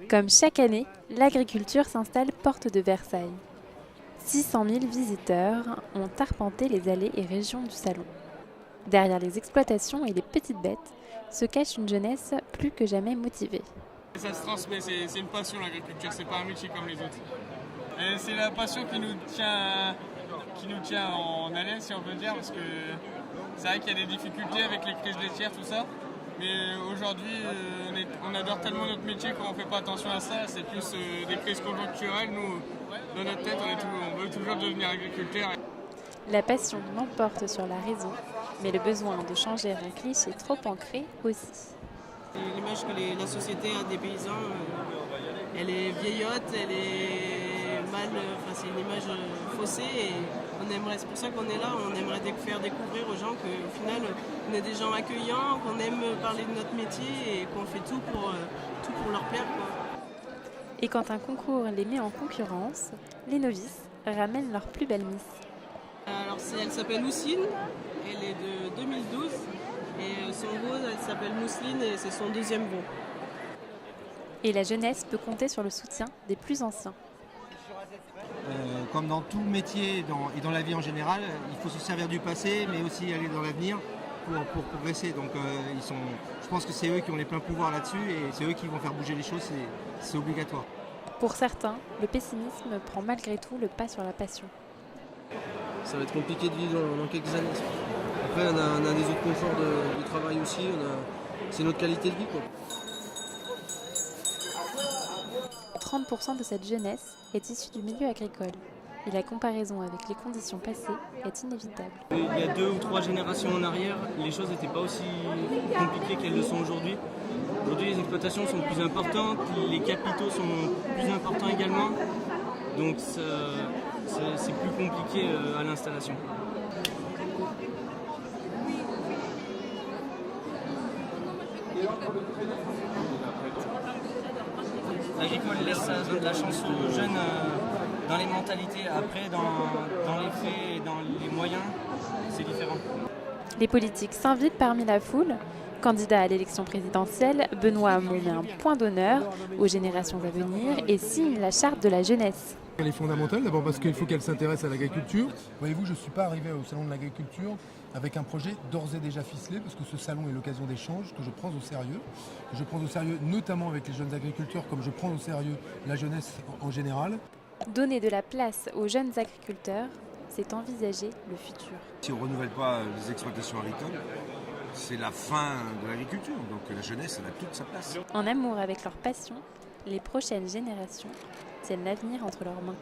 Comme chaque année, l'agriculture s'installe porte de Versailles. 600 000 visiteurs ont arpenté les allées et régions du salon. Derrière les exploitations et les petites bêtes se cache une jeunesse plus que jamais motivée. Ça se transmet, c'est une passion l'agriculture, c'est pas un métier comme les autres. Et c'est la passion qui nous tient en haleine, si on peut dire, parce que c'est vrai qu'il y a des difficultés avec les crises laitières, tout ça. Mais aujourd'hui, on adore tellement notre métier qu'on ne fait pas attention à ça. C'est plus des crises conjoncturelles. Nous, dans notre tête, on veut toujours devenir agriculteur. La passion l'emporte sur la raison, mais le besoin de changer un cliché trop ancré aussi. L'image que la société a des paysans, elle est vieillotte, elle est mal, c'est une image faussée. Et c'est pour ça qu'on est là, on aimerait faire découvrir aux gens qu'au final, on est des gens accueillants, qu'on aime parler de notre métier et qu'on fait tout pour leur plaire, quoi. Et quand un concours les met en concurrence, les novices ramènent leur plus belle miss. Alors elle s'appelle Mousseline, elle est de 2012 et son veau elle s'appelle Mousseline et c'est son deuxième veau. Et la jeunesse peut compter sur le soutien des plus anciens. Comme dans tout métier et dans la vie en général, il faut se servir du passé mais aussi aller dans l'avenir pour progresser. Donc je pense que c'est eux qui ont les pleins pouvoirs là-dessus et c'est eux qui vont faire bouger les choses, c'est obligatoire. Pour certains, le pessimisme prend malgré tout le pas sur la passion. Ça va être compliqué de vivre dans quelques années. Après, on a des autres conforts de travail aussi, c'est notre qualité de vie, quoi. 30% de cette jeunesse est issue du milieu agricole et la comparaison avec les conditions passées est inévitable. Il y a 2 ou 3 générations en arrière, les choses n'étaient pas aussi compliquées qu'elles le sont aujourd'hui. Aujourd'hui, les exploitations sont plus importantes, les capitaux sont plus importants également, donc c'est plus compliqué à l'installation. L'agricole laisse de la chance aux jeunes dans les mentalités. Après, dans les faits et dans les moyens, c'est différent. Les politiques s'invitent parmi la foule. Candidat à l'élection présidentielle, Benoît Hamon met un point d'honneur aux générations à venir et signe la charte de la jeunesse. Elle est fondamentale, d'abord parce qu'il faut qu'elle s'intéresse à l'agriculture. Voyez-vous, je ne suis pas arrivé au Salon de l'agriculture avec un projet d'ores et déjà ficelé, parce que ce salon est l'occasion d'échanges que je prends au sérieux. Que je prends au sérieux notamment avec les jeunes agriculteurs, comme je prends au sérieux la jeunesse en général. Donner de la place aux jeunes agriculteurs, c'est envisager le futur. Si on ne renouvelle pas les exploitations agricoles, c'est la fin de l'agriculture. Donc la jeunesse, elle a toute sa place. En amour avec leur passion, les prochaines générations tiennent l'avenir entre leurs mains.